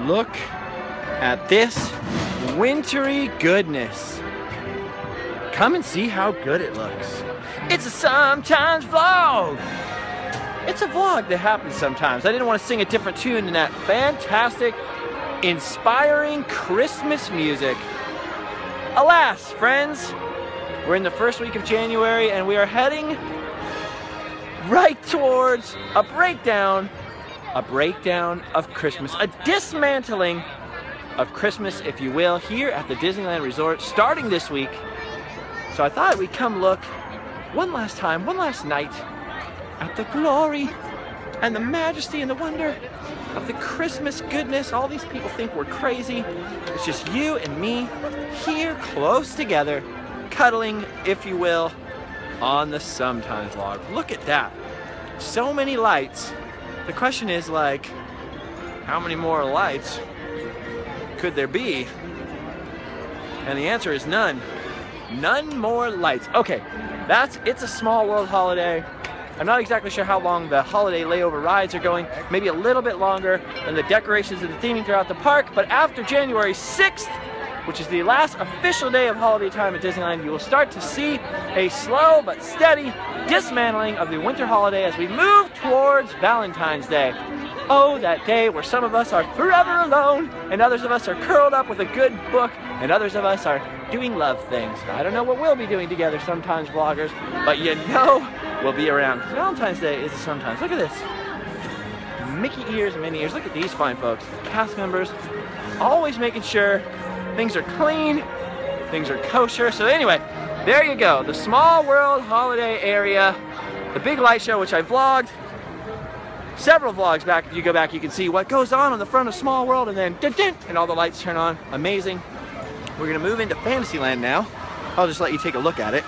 Look at this wintry goodness. Come and see how good it looks. It's a sometimes vlog. It's a vlog that happens sometimes. I didn't want to sing a different tune than that fantastic, inspiring Christmas music. Alas, friends, we're in the first week of January and we are heading right towards a breakdown of Christmas, a dismantling of Christmas, if you will, here at the Disneyland Resort starting this week. So I thought we'd come look one last night at the glory and the majesty and the wonder of the Christmas goodness. All these people think we're crazy. It's just you and me here close together, cuddling, if you will, on the Sometimes vlog. Look at that. So many lights. The question is, like, how many more lights could there be? And the answer is none. None more lights. Okay, it's a Small World holiday. I'm not exactly sure how long the holiday layover rides are going. Maybe a little bit longer than the decorations and the theming throughout the park. But after January 6th, which is the last official day of holiday time at Disneyland, you will start to see a slow but steady dismantling of the winter holiday as we move towards Valentine's Day. Oh, that day where some of us are forever alone, and others of us are curled up with a good book, and others of us are doing love things. I don't know what we'll be doing together sometimes, vloggers, but you know we'll be around. Valentine's Day is a sometimes. Look at this. Mickey ears and Minnie ears. Look at these fine folks. Cast members always making sure things are clean, things are kosher. So anyway, there you go. The Small World holiday area, the big light show, which I vlogged several vlogs back. If you go back, you can see what goes on the front of Small World, and then dun, dun, and all the lights turn on. Amazing. We're gonna move into Fantasyland now. I'll just let you take a look at it.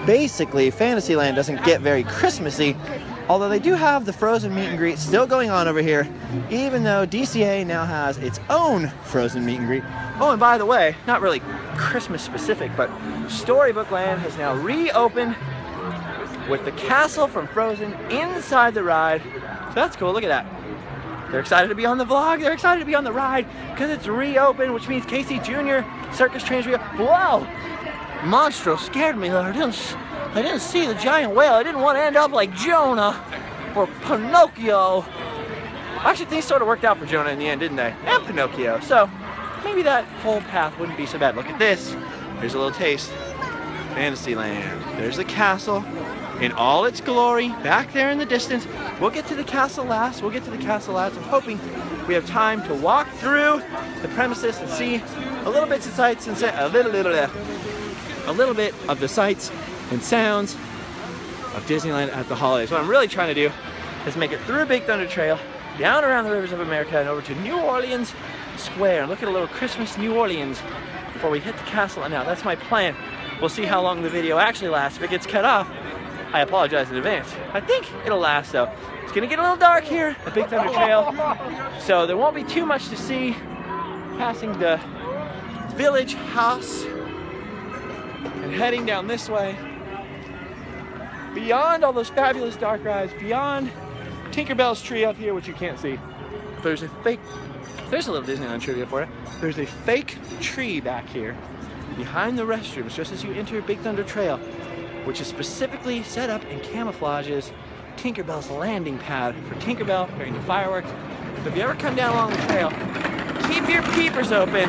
Basically, Fantasyland doesn't get very Christmassy, although they do have the Frozen meet and greet still going on over here, even though DCA now has its own Frozen meet and greet. Oh, and by the way, not really Christmas specific, but Storybook Land has now reopened with the castle from Frozen inside the ride. So that's cool, look at that. They're excited to be on the vlog, they're excited to be on the ride because it's reopened, which means Casey Jr. Circus Trains reopened. Whoa! Monstro scared me though. I didn't see the giant whale. I didn't want to end up like Jonah or Pinocchio. Actually, things sort of worked out for Jonah in the end, didn't they? And Pinocchio. So maybe that whole path wouldn't be so bad. Look at this. Here's a little taste. Fantasyland. There's the castle in all its glory back there in the distance. We'll get to the castle last. I'm hoping we have time to walk through the premises and see a little bit of sights and a little bit of the sights and sounds of Disneyland at the holidays. What I'm really trying to do is make it through Big Thunder Trail, down around the rivers of America, and over to New Orleans Square, and look at a little Christmas New Orleans before we hit the castle. And now that's my plan. We'll see how long the video actually lasts. If it gets cut off, I apologize in advance. I think it'll last though. It's gonna get a little dark here at Big Thunder Trail, so there won't be too much to see passing the Village House and heading down this way. Beyond all those fabulous dark rides, beyond Tinkerbell's tree up here, which you can't see. There's a little Disneyland trivia for you. There's a fake tree back here behind the restrooms just as you enter Big Thunder Trail, which is specifically set up and camouflages Tinkerbell's landing pad for Tinkerbell during the fireworks. So if you ever come down along the trail, keep your peepers open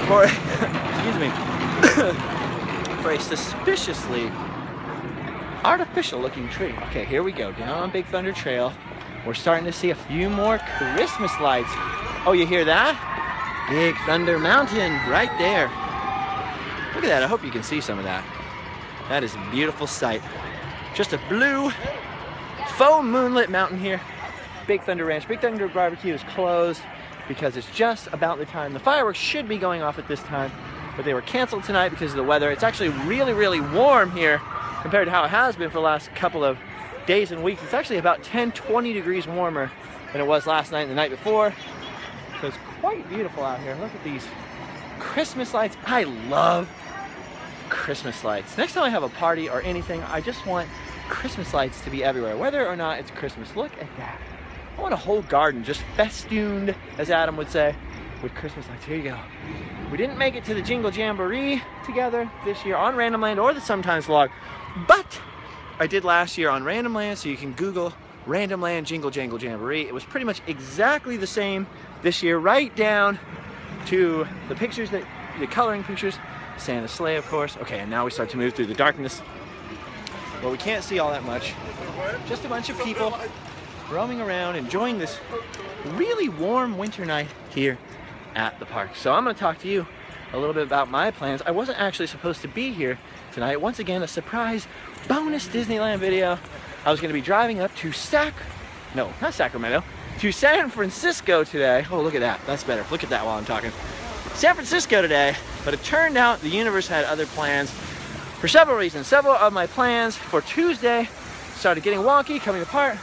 for, excuse me, for a suspiciously artificial looking tree. Okay, here we go, down on Big Thunder Trail. We're starting to see a few more Christmas lights. Oh, you hear that? Big Thunder Mountain right there. Look at that, I hope you can see some of that. That is a beautiful sight. Just a blue, faux moonlit mountain here. Big Thunder Ranch. Big Thunder Barbecue is closed because it's just about the time. The fireworks should be going off at this time, but they were canceled tonight because of the weather. It's actually really, really warm here compared to how it has been for the last couple of days and weeks. It's actually about 10, 20 degrees warmer than it was last night and the night before. So it's quite beautiful out here. Look at these Christmas lights. I love Christmas lights. Next time I have a party or anything, I just want Christmas lights to be everywhere, whether or not it's Christmas. Look at that. I want a whole garden just festooned, as Adam would say, with Christmas lights. Here you go. We didn't make it to the Jingle Jamboree together this year on Random Land or the Sometimes vlog, but I did last year on Random Land, so you can Google Random Land Jingle Jangle Jamboree. It was pretty much exactly the same this year, right down to the pictures, the coloring pictures, Santa's sleigh, of course. Okay, and now we start to move through the darkness. Well, we can't see all that much. Just a bunch of people roaming around, enjoying this really warm winter night here at the park. So I'm going to talk to you a little bit about my plans. I wasn't actually supposed to be here tonight. Once again, a surprise bonus Disneyland video. I was going to be driving up to to San Francisco today. Oh, look at that. That's better. Look at that while I'm talking. San Francisco today, but it turned out the universe had other plans for several reasons. Several of my plans for Tuesday started getting wonky, coming apart.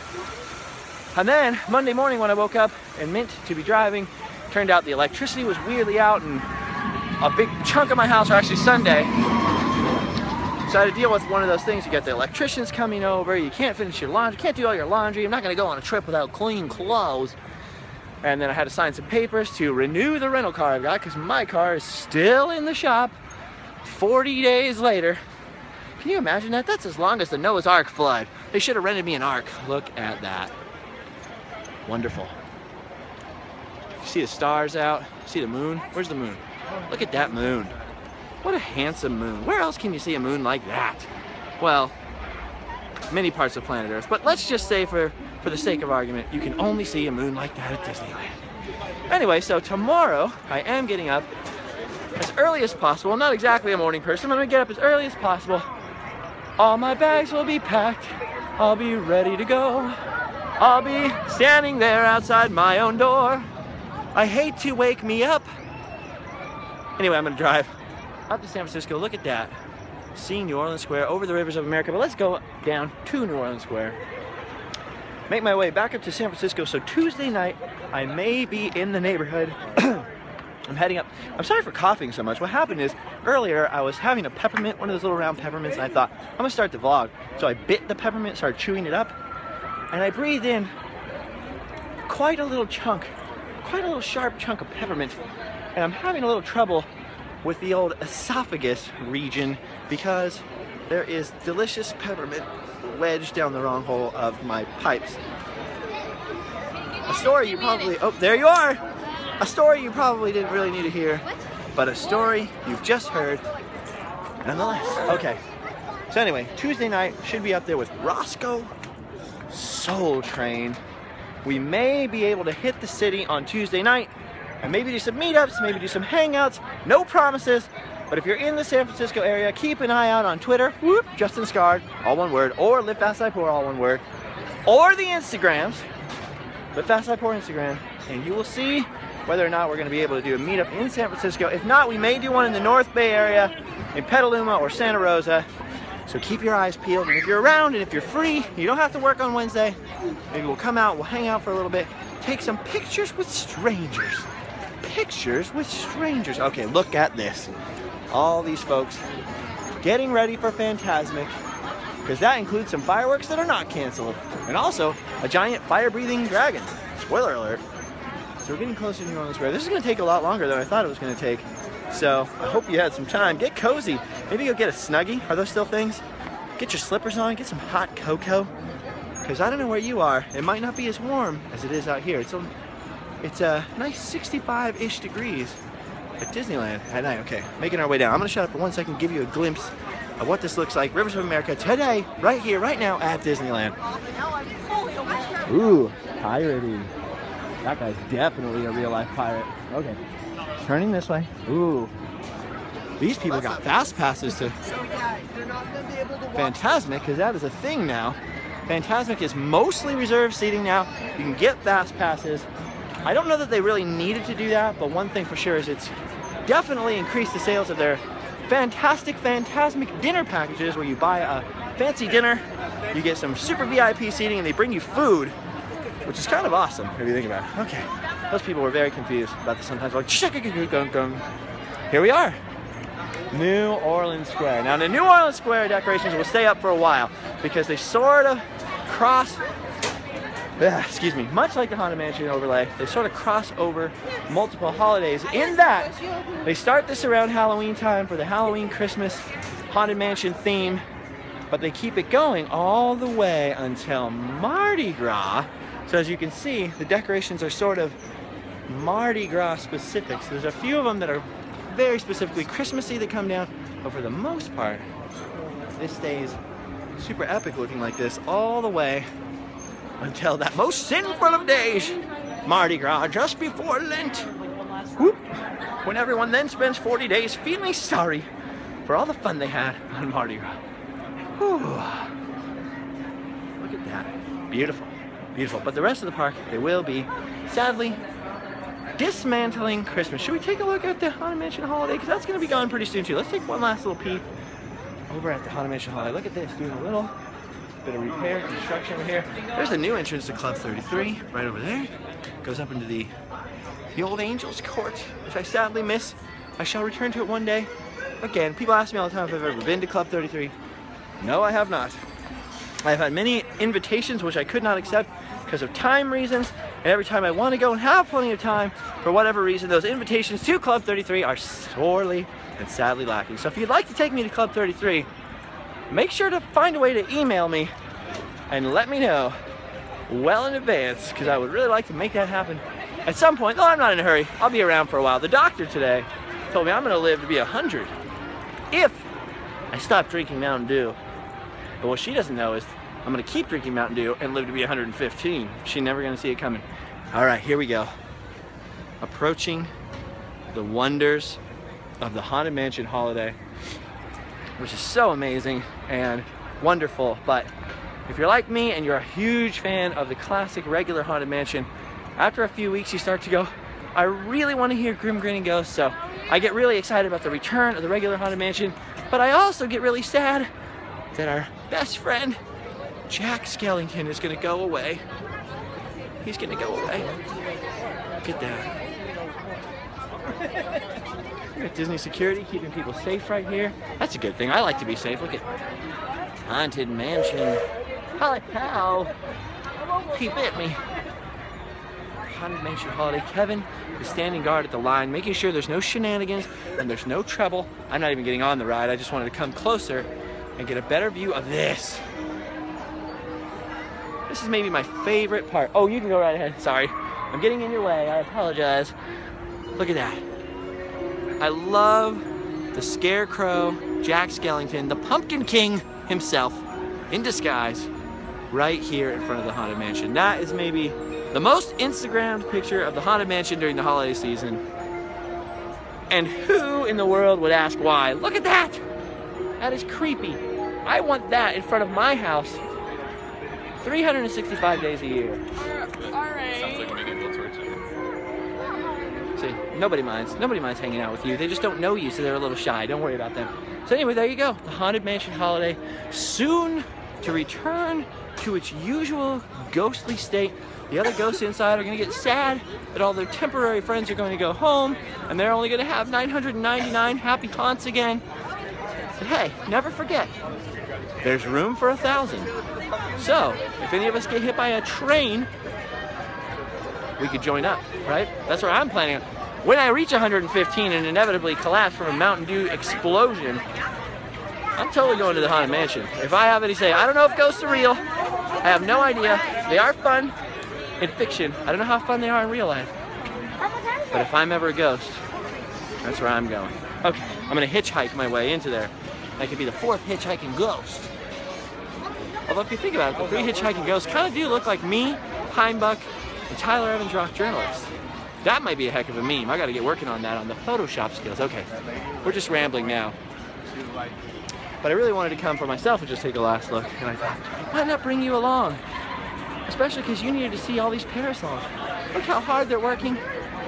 And then Monday morning when I woke up and meant to be driving, turned out the electricity was weirdly out and a big chunk of my house, or actually Sunday. So I had to deal with one of those things. You got the electricians coming over, you can't finish your laundry, can't do all your laundry, I'm not gonna go on a trip without clean clothes. And then I had to sign some papers to renew the rental car I've got, because my car is still in the shop 40 days later. Can you imagine that? That's as long as the Noah's Ark flood. They should have rented me an ark. Look at that. Wonderful. You see the stars out? See the moon? Where's the moon? Look at that moon. What a handsome moon. Where else can you see a moon like that? Well, many parts of planet Earth, but let's just say for the sake of argument, you can only see a moon like that at Disneyland. Anyway, so tomorrow I am getting up as early as possible. I'm not exactly a morning person, but I'm gonna get up as early as possible. All my bags will be packed. I'll be ready to go. I'll be standing there outside my own door. I hate to wake me up. Anyway, I'm gonna drive up to San Francisco. Look at that. Seeing New Orleans Square over the rivers of America. But let's go down to New Orleans Square. Make my way back up to San Francisco. So Tuesday night, I may be in the neighborhood. I'm heading up. I'm sorry for coughing so much. What happened is, earlier I was having a peppermint, one of those little round peppermints, and I thought, I'm gonna start the vlog. So I bit the peppermint, started chewing it up, and I breathed in quite a little sharp chunk of peppermint, and I'm having a little trouble with the old esophagus region because there is delicious peppermint wedged down the wrong hole of my pipes. A story you probably, oh, there you are! A story you probably didn't really need to hear, but a story you've just heard nonetheless. Okay, so anyway, Tuesday night, should be up there with Roscoe Soul Train. We may be able to hit the city on Tuesday night and maybe do some meetups, maybe do some hangouts. No promises, but if you're in the San Francisco area, keep an eye out on Twitter, whoop, Justin Scard, all one word, or Live Fast I Pour, all one word, or the Instagrams, Live Fast I Pour Instagram, and you will see whether or not we're going to be able to do a meetup in San Francisco. If not, we may do one in the North Bay area, in Petaluma or Santa Rosa. So keep your eyes peeled, and if you're around and if you're free, you don't have to work on Wednesday, maybe we'll come out, we'll hang out for a little bit, take some pictures with strangers. Pictures with strangers. Okay, look at this. All these folks getting ready for Fantasmic, because that includes some fireworks that are not canceled, and also a giant fire-breathing dragon. Spoiler alert. So we're getting closer to New Orleans Square. This is going to take a lot longer than I thought it was going to take. So I hope you had some time. Get cozy. Maybe go get a Snuggie. Are those still things? Get your slippers on. Get some hot cocoa. Because I don't know where you are. It might not be as warm as it is out here. It's a nice 65-ish degrees at Disneyland at night. Okay, making our way down. I'm going to shut up for 1 second, give you a glimpse of what this looks like. Rivers of America today, right here, right now at Disneyland. Ooh, pirating. That guy's definitely a real-life pirate. Okay, turning this way. Ooh, these people got fast passes to Fantasmic, because that is a thing now. Fantasmic is mostly reserved seating now. You can get fast passes. I don't know that they really needed to do that, but one thing for sure is it's definitely increased the sales of their fantastic Fantasmic dinner packages, where you buy a fancy dinner, you get some super VIP seating, and they bring you food, which is kind of awesome if you think about it. Okay, those people were very confused about this sometimes. Like, here we are, New Orleans Square. Now the New Orleans Square decorations will stay up for a while because they sort of cross excuse me, much like the Haunted Mansion overlay, they sort of cross over multiple holidays in that they start this around Halloween time for the Halloween Christmas Haunted Mansion theme, but they keep it going all the way until Mardi Gras. So as you can see, the decorations are sort of Mardi Gras specific. So there's a few of them that are very specifically Christmassy that come down, but for the most part, this stays super epic looking like this all the way until that most sinful of days, Mardi Gras, just before Lent. Whoop. When everyone then spends 40 days feeling sorry for all the fun they had on Mardi Gras. Whew. Look at that. Beautiful. Beautiful. But the rest of the park, they will be, sadly, dismantling Christmas. Should we take a look at the Haunted Mansion Holiday? Because that's going to be gone pretty soon too. Let's take one last little peek over at the Haunted Mansion Holiday. Look at this, doing a little bit of repair, construction over here. There's the new entrance to Club 33, right over there. Goes up into the old Angels Court, which I sadly miss. I shall return to it one day. Again, people ask me all the time if I've ever been to Club 33. No, I have not. I've had many invitations which I could not accept because of time reasons, and every time I want to go and have plenty of time, for whatever reason, those invitations to Club 33 are sorely and sadly lacking. So if you'd like to take me to Club 33, make sure to find a way to email me and let me know well in advance, because I would really like to make that happen at some point. Though I'm not in a hurry. I'll be around for a while. The doctor today told me I'm going to live to be 100 if I stop drinking Mountain Dew. But what she doesn't know is I'm going to keep drinking Mountain Dew and live to be 115. She's never going to see it coming. All right, here we go. Approaching the wonders of the Haunted Mansion Holiday, which is so amazing and wonderful. But if you're like me and you're a huge fan of the classic regular Haunted Mansion, after a few weeks you start to go, I really want to hear Grim Grinning Ghosts. So I get really excited about the return of the regular Haunted Mansion, but I also get really sad that our best friend Jack Skellington is going to go away. He's going to go away. Look at that. We got Disney security keeping people safe right here. That's a good thing. I like to be safe. Look at Haunted Mansion. Holy cow. He bit me. Haunted Mansion Holiday. Kevin is standing guard at the line, making sure there's no shenanigans and there's no trouble. I'm not even getting on the ride. I just wanted to come closer and get a better view of this. This is maybe my favorite part. Oh, you can go right ahead. Sorry. I'm getting in your way. I apologize. Look at that. I love the Scarecrow, Jack Skellington, the Pumpkin King himself, in disguise, right here in front of the Haunted Mansion. That is maybe the most Instagrammed picture of the Haunted Mansion during the holiday season. And who in the world would ask why? Look at that! That is creepy. I want that in front of my house 365 days a year. Alright. Sounds like medieval torture. See, nobody minds. Nobody minds hanging out with you. They just don't know you, so they're a little shy. Don't worry about them. So anyway, there you go. The Haunted Mansion Holiday, soon to return to its usual ghostly state. The other ghosts inside are going to get sad that all their temporary friends are going to go home, and they're only going to have 999 happy haunts again. But hey, never forget, there's room for 1,000. So, if any of us get hit by a train, we could join up, right? That's where I'm planning on. When I reach 115 and inevitably collapse from a Mountain Dew explosion, I'm totally going to the Haunted Mansion. If I have any say, I don't know if ghosts are real. I have no idea. They are fun in fiction. I don't know how fun they are in real life. But if I'm ever a ghost, that's where I'm going. Okay, I'm gonna hitchhike my way into there. That could be the 4th hitchhiking ghost. Although if you think about it, the 3 hitchhiking ghosts kind of do look like me, Heimbach, and Tyler Evans Rock Journalist. That might be a heck of a meme. I gotta get working on that on the Photoshop skills. Okay, we're just rambling now. But I really wanted to come for myself and just take a last look. And I thought, why not bring you along? Especially because you needed to see all these parasols. Look how hard they're working,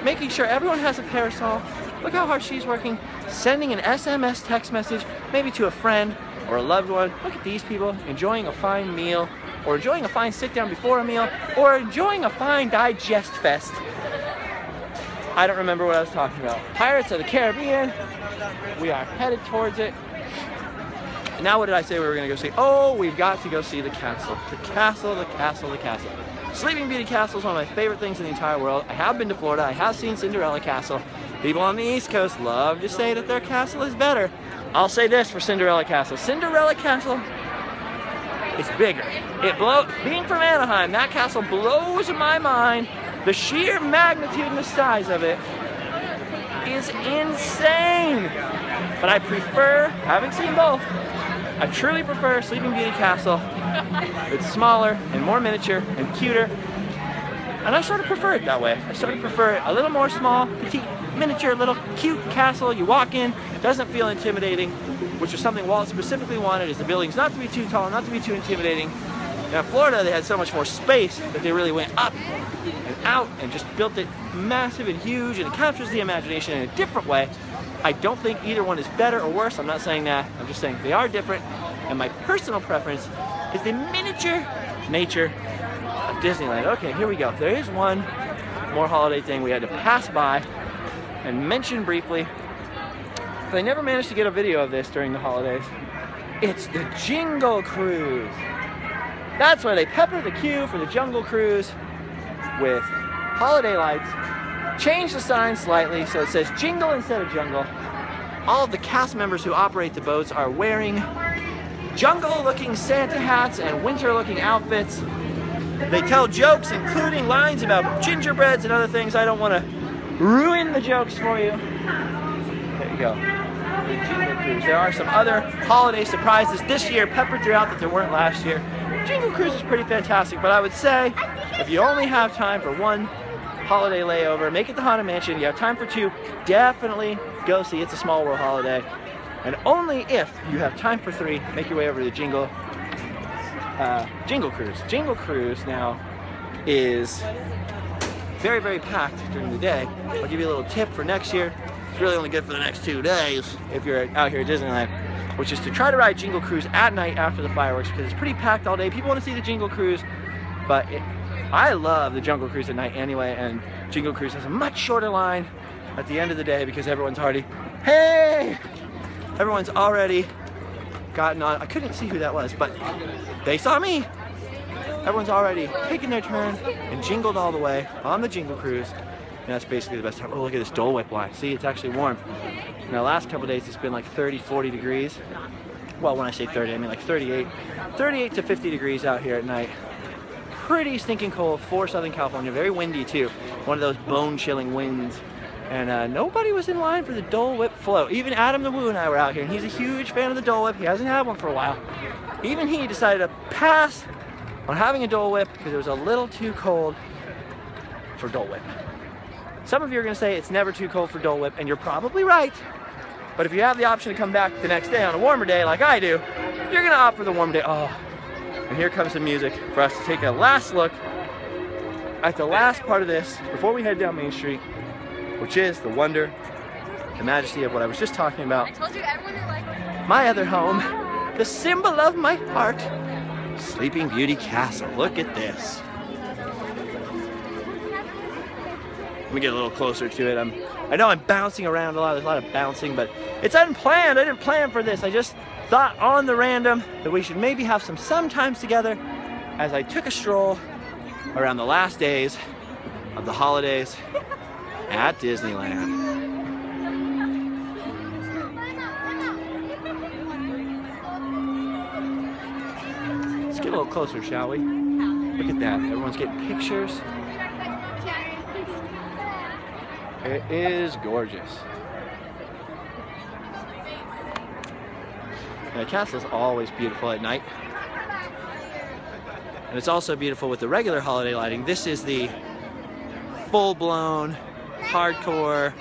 making sure everyone has a parasol. Look how hard she's working, sending an SMS text message, maybe to a friend or a loved one. Look at these people enjoying a fine meal, or enjoying a fine sit down before a meal, or enjoying a fine digest fest. I don't remember what I was talking about. Pirates of the Caribbean. We are headed towards it. Now what did I say we were gonna go see? Oh, we've got to go see the castle. The castle, the castle, the castle. Sleeping Beauty Castle is one of my favorite things in the entire world. I have been to Florida. I have seen Cinderella Castle. People on the East Coast love to say that their castle is better. I'll say this for Cinderella Castle. Cinderella Castle is bigger. Being from Anaheim, that castle blows my mind. The sheer magnitude and the size of it is insane. But I prefer, having seen both, I truly prefer Sleeping Beauty Castle. It's smaller and more miniature and cuter. And I sort of prefer it that way. I sort of prefer it a little more small, petite, miniature, little cute castle. You walk in, it doesn't feel intimidating, which is something Walt specifically wanted, is the buildings not to be too tall, not to be too intimidating. Now in Florida, they had so much more space that they really went up and out and just built it massive and huge, and it captures the imagination in a different way. I don't think either one is better or worse. I'm not saying that. I'm just saying they are different. And my personal preference is the miniature nature of Disneyland. Okay, here we go. There is one more holiday thing we had to pass by and mention briefly. But I never managed to get a video of this during the holidays. It's the Jingle Cruise. That's why they pepper the queue for the Jungle Cruise with holiday lights. Change the sign slightly so it says Jingle instead of Jungle. All of the cast members who operate the boats are wearing jungle-looking Santa hats and winter-looking outfits. They tell jokes, including lines about gingerbreads and other things. I don't want to ruin the jokes for you. There you go. The Jingle Cruise. There are some other holiday surprises this year peppered throughout that there weren't last year. Jingle Cruise is pretty fantastic, but I would say if you only have time for one holiday layover, make it the Haunted Mansion. You have time for two, definitely go see It's a Small World holiday. And only if you have time for three, make your way over to the Jingle Cruise. Jingle Cruise now is very, very packed during the day. I'll give you a little tip for next year. It's really only good for the next 2 days if you're out here at Disneyland, which is to try to ride Jingle Cruise at night after the fireworks, because it's pretty packed all day. People want to see the Jingle Cruise, but I love the Jungle Cruise at night anyway, and Jingle Cruise has a much shorter line at the end of the day because everyone's already, hey! Everyone's already gotten on. I couldn't see who that was, but they saw me. Everyone's already taken their turn and jingled all the way on the Jingle Cruise. And that's basically the best time. Oh, look at this Dole Whip line. See, it's actually warm. Now, last couple days, it's been like 30, 40 degrees. Well, when I say 30, I mean like 38 to 50 degrees out here at night. Pretty stinking cold for Southern California. Very windy, too. One of those bone-chilling winds. And nobody was in line for the Dole Whip float. Even Adam the Woo and I were out here, and he's a huge fan of the Dole Whip. He hasn't had one for a while. Even he decided to pass on having a Dole Whip because it was a little too cold for Dole Whip. Some of you are going to say it's never too cold for Dole Whip, and you're probably right. But if you have the option to come back the next day on a warmer day like I do, you're going to opt for the warm day. Oh, and here comes the music for us to take a last look at the last part of this before we head down Main Street, which is the wonder, the majesty of what I was just talking about. I told you everyone would like it. My other home, the symbol of my heart, Sleeping Beauty Castle. Look at this. Let me get a little closer to it. I know I'm bouncing around a lot. There's a lot of bouncing, but it's unplanned. I didn't plan for this. I just thought on the random that we should maybe have some times together as I took a stroll around the last days of the holidays at Disneyland. Let's get a little closer, shall we? Look at that. Everyone's getting pictures. It is gorgeous. The castle is always beautiful at night. And it's also beautiful with the regular holiday lighting. This is the full-blown, hardcore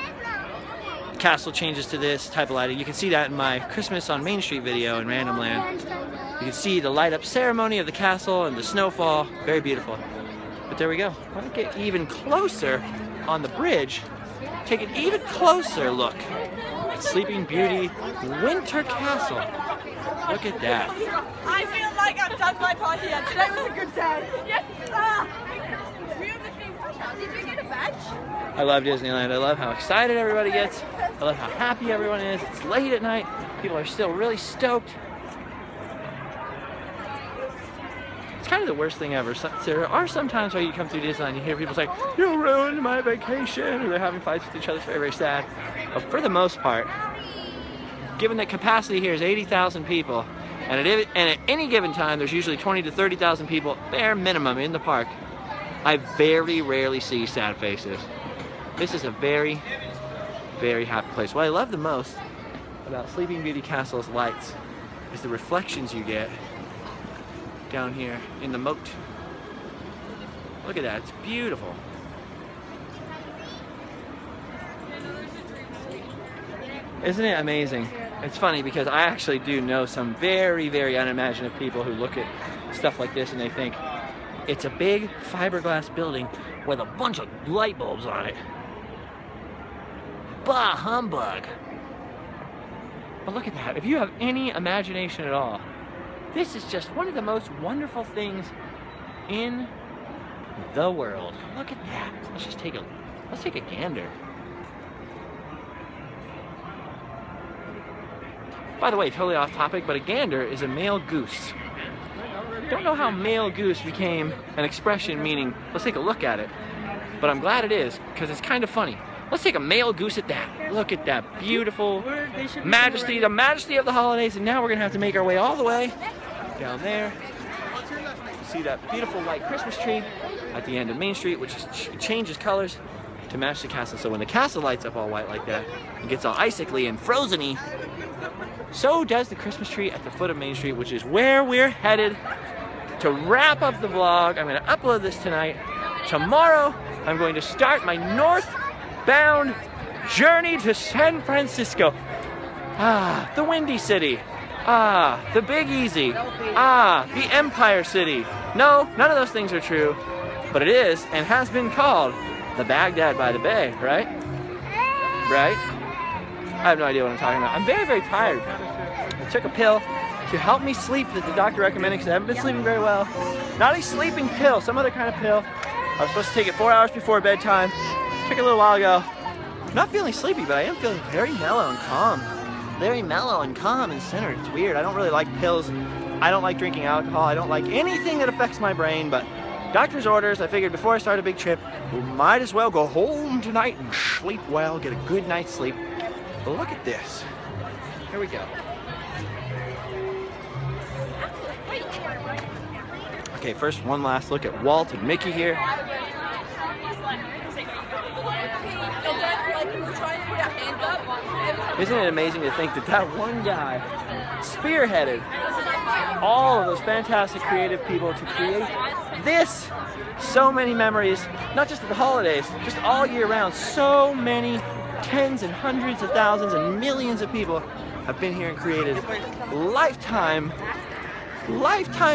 castle changes to this type of lighting. You can see that in my Christmas on Main Street video in Random Land. You can see the light up ceremony of the castle and the snowfall. Very beautiful. But there we go. I want to get even closer on the bridge. Take an even closer look at Sleeping Beauty Winter Castle. Look at that. I feel like I've done my part here. Today was a good day. Yes. Did you get a badge? I love Disneyland. I love how excited everybody gets. I love how happy everyone is. It's late at night. People are still really stoked. It's kind of the worst thing ever. So, there are some times where you come through Disneyland and you hear people say, "You ruined my vacation," or they're having fights with each other. It's very, very sad. But for the most part, given that capacity here is 80,000 people, and at any given time there's usually 20 to 30,000 people, bare minimum, in the park, I very rarely see sad faces. This is a very, very happy place. What I love the most about Sleeping Beauty Castle's lights is the reflections you get down here in the moat. Look at that, it's beautiful. Isn't it amazing? It's funny because I actually do know some very, very unimaginative people who look at stuff like this and they think it's a big fiberglass building with a bunch of light bulbs on it. Bah humbug. But look at that. If you have any imagination at all, this is just one of the most wonderful things in the world. Look at that. Let's take a gander. By the way, totally off topic, but a gander is a male goose. Don't know how male goose became an expression meaning, let's take a look at it. But I'm glad it is, because it's kind of funny. Let's take a male goose at that. Look at that beautiful majesty, the majesty of the holidays. And now we're gonna have to make our way all the way down there. You see that beautiful white Christmas tree at the end of Main Street, which changes colors to match the castle. So when the castle lights up all white like that, it gets all icicle and frozen-y. So does the Christmas tree at the foot of Main Street, which is where we're headed to wrap up the vlog. I'm gonna upload this tonight. Tomorrow, I'm going to start my northbound journey to San Francisco. Ah, the Windy City. Ah, the Big Easy. Ah, the Empire City. No, none of those things are true, but it is and has been called the Baghdad by the Bay, right? Right? I have no idea what I'm talking about. I'm very, very tired. I took a pill to help me sleep that the doctor recommended because I haven't been sleeping very well. Not a sleeping pill, some other kind of pill. I was supposed to take it 4 hours before bedtime. Took it a little while ago. I'm not feeling sleepy, but I am feeling very mellow and calm. Very mellow and calm and centered. It's weird. I don't really like pills. I don't like drinking alcohol. I don't like anything that affects my brain, but doctor's orders, I figured before I start a big trip, we might as well go home tonight and sleep well, get a good night's sleep. But look at this. Here we go. Okay, first one last look at Walt and Mickey here. Isn't it amazing to think that that one guy spearheaded all of those fantastic creative people to create this? So many memories, not just at the holidays, just all year round. So many tens and hundreds of thousands and millions of people have been here and created lifetime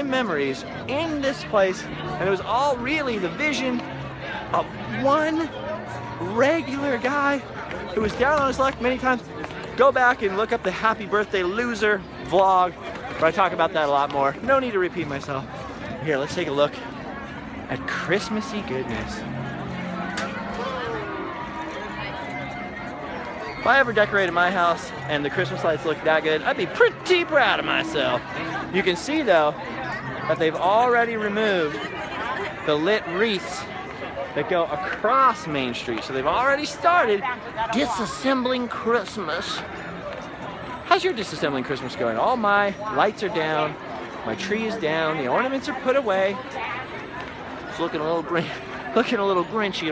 memories in this place. And it was all really the vision of one regular guy who was down on his luck many times. Go back and look up the Happy Birthday Loser vlog where I talk about that a lot more. No need to repeat myself. Here, let's take a look at Christmassy goodness. If I ever decorated my house and the Christmas lights looked that good, I'd be pretty proud of myself. You can see though that they've already removed the lit wreaths that go across Main Street. So they've already started disassembling Christmas. How's your disassembling Christmas going? All my lights are down, my tree is down, the ornaments are put away. It's looking a little grinchy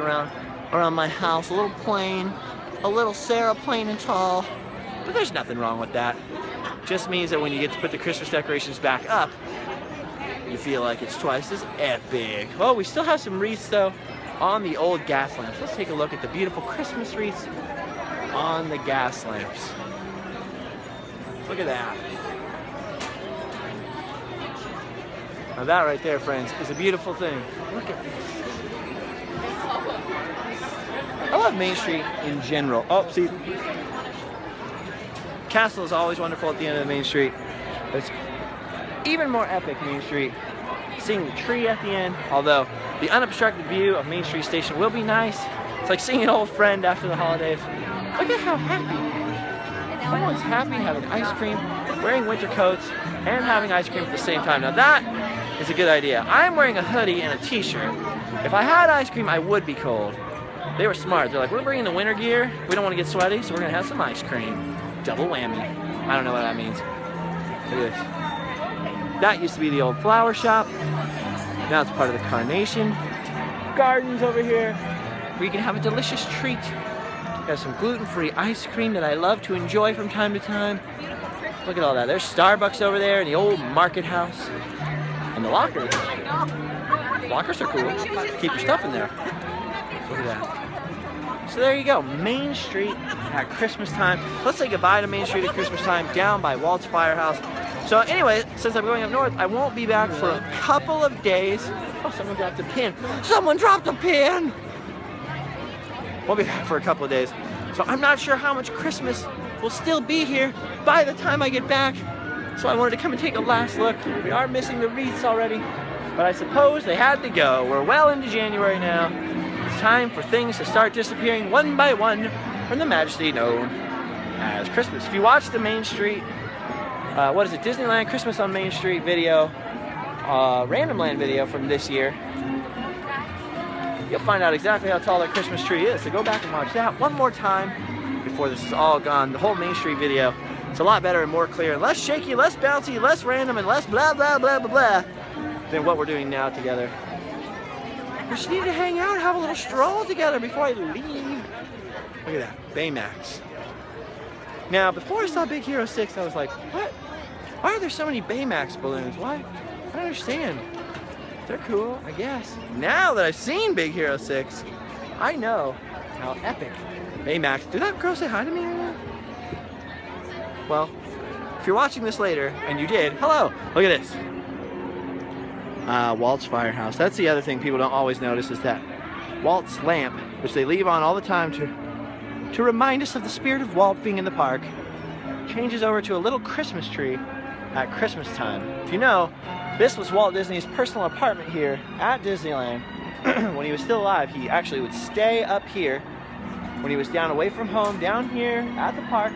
around my house, a little plain, a little Sarah plain and tall. But there's nothing wrong with that. Just means that when you get to put the Christmas decorations back up, you feel like it's twice as epic. Well, we still have some wreaths though on the old gas lamps. Let's take a look at the beautiful Christmas wreaths on the gas lamps. Look at that. Now that right there, friends, is a beautiful thing. Look at this. I love Main Street in general. Oh, see, Castle is always wonderful at the end of the Main Street. It's even more epic Main Street. Seeing the tree at the end, although the unobstructed view of Main Street Station will be nice. It's like seeing an old friend after the holidays. Look at how happy. Someone's happy having ice cream, wearing winter coats, and having ice cream at the same time. Now that is a good idea. I'm wearing a hoodie and a t-shirt. If I had ice cream, I would be cold. They were smart. They're like, we're bringing the winter gear. We don't want to get sweaty, so we're going to have some ice cream. Double whammy. I don't know what that means. Look at this. That used to be the old flower shop. Now it's part of the Carnation Gardens over here, where you can have a delicious treat. Got some gluten-free ice cream that I love to enjoy from time to time. Look at all that. There's Starbucks over there, and the old market house. And the lockers. Lockers are cool. Keep your stuff in there. Look at that. So there you go. Main Street at Christmas time. Let's say goodbye to Main Street at Christmas time down by Walt's Firehouse. So anyway, since I'm going up north, I won't be back for a couple of days. Oh, someone dropped a pin. Someone dropped a pin! We'll be back for a couple of days. So I'm not sure how much Christmas will still be here by the time I get back. So I wanted to come and take a last look. We are missing the wreaths already, but I suppose they had to go. We're well into January now. It's time for things to start disappearing one by one from the majesty known as Christmas. If you watch the Main Street, what is it, Disneyland Christmas on Main Street video, Random Land video from this year, you'll find out exactly how tall that Christmas tree is. So go back and watch that one more time before this is all gone. The whole Main Street video, it's a lot better and more clear, and less shaky, less bouncy, less random, and less blah, blah, blah, blah, blah than what we're doing now together. We just need to hang out, have a little stroll together before I leave. Look at that, Baymax. Now, before I saw Big Hero 6, I was like, what? Why are there so many Baymax balloons? Why? I don't understand. They're cool, I guess. Now that I've seen Big Hero 6, I know how epic Baymax. Did that girl say hi to me right now? Well, if you're watching this later, and you did, hello, look at this. Walt's Firehouse. That's the other thing people don't always notice, is that Walt's lamp, which they leave on all the time to remind us of the spirit of Walt being in the park, changes over to a little Christmas tree at Christmas time. If you know, this was Walt Disney's personal apartment here at Disneyland. When he was still alive, he actually would stay up here when he was down away from home, down here at the park.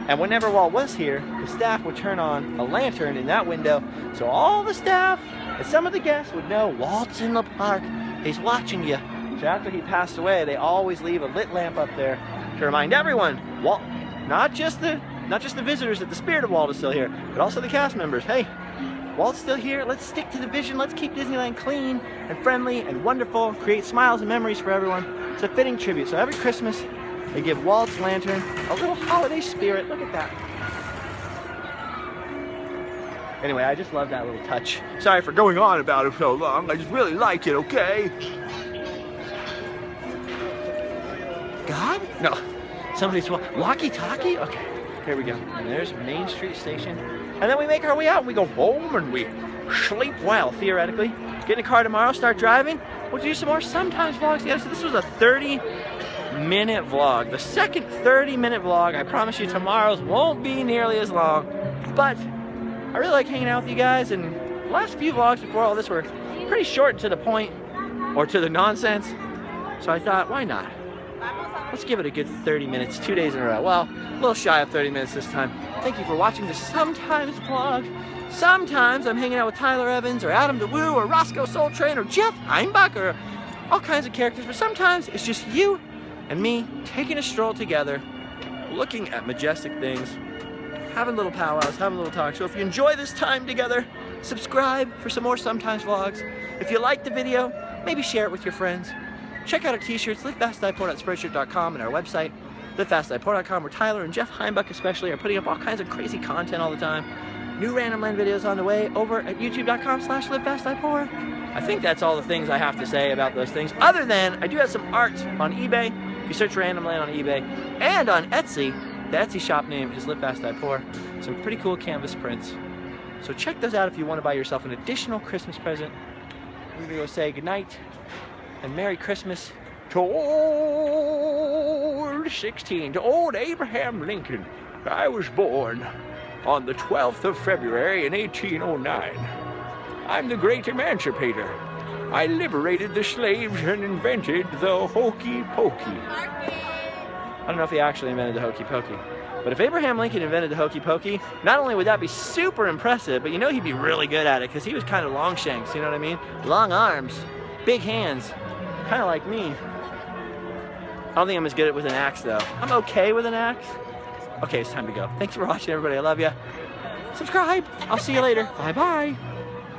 And whenever Walt was here, the staff would turn on a lantern in that window, so all the staff and some of the guests would know Walt's in the park. He's watching you. So after he passed away, they always leave a lit lamp up there to remind everyone, Walt, not just the visitors, that the spirit of Walt is still here, but also the cast members. Hey, Walt's still here. Let's stick to the vision. Let's keep Disneyland clean and friendly and wonderful. Create smiles and memories for everyone. It's a fitting tribute. So every Christmas, they give Walt's lantern a little holiday spirit. Look at that. Anyway, I just love that little touch. Sorry for going on about it so long. I just really like it, okay? God? No. Somebody's walkie-talkie? Okay, here we go. And there's Main Street Station. And then we make our way out and we go home and we sleep well, theoretically. Get in a car tomorrow, start driving. We'll do some more Sometimes vlogs together. So this was a 30-minute vlog. The second 30-minute vlog. I promise you tomorrow's won't be nearly as long. But I really like hanging out with you guys, and the last few vlogs before all this were pretty short and to the point, or to the nonsense. So I thought, why not? Let's give it a good 30 minutes, 2 days in a row. Well, a little shy of 30 minutes this time. Thank you for watching the Sometimes vlog. Sometimes I'm hanging out with Tyler Evans, or Adam DeWoo, or Roscoe Soul Train, or Jeff Heimbach, or all kinds of characters. But sometimes it's just you and me taking a stroll together, looking at majestic things, having little powwows, having a little talk. So if you enjoy this time together, subscribe for some more Sometimes vlogs. If you like the video, maybe share it with your friends. Check out our t-shirts, livefastdieport.spreadshirt.com, and our website, livefastdieport.com, where Tyler and Jeff Heimbach especially are putting up all kinds of crazy content all the time. New Random Land videos on the way over at youtube.com/livefastdieport. I think that's all the things I have to say about those things, other than I do have some art on eBay. If you search Random Land on eBay and on Etsy, the Etsy shop name is Live Fast Die Poor. Some pretty cool canvas prints. So check those out if you want to buy yourself an additional Christmas present. We're going to go say goodnight and Merry Christmas to old 16, to old Abraham Lincoln. I was born on the 12th of February in 1809. I'm the great emancipator. I liberated the slaves and invented the hokey pokey. I don't know if he actually invented the hokey pokey, But if Abraham Lincoln invented the hokey pokey, not only would that be super impressive, but you know he'd be really good at it because he was kind of long shanks, you know what I mean? Long arms, big hands, kind of like me. I don't think I'm as good at it with an axe though. I'm okay with an axe. Okay, it's time to go. Thanks for watching everybody, I love you. Subscribe, I'll see you later. Bye bye.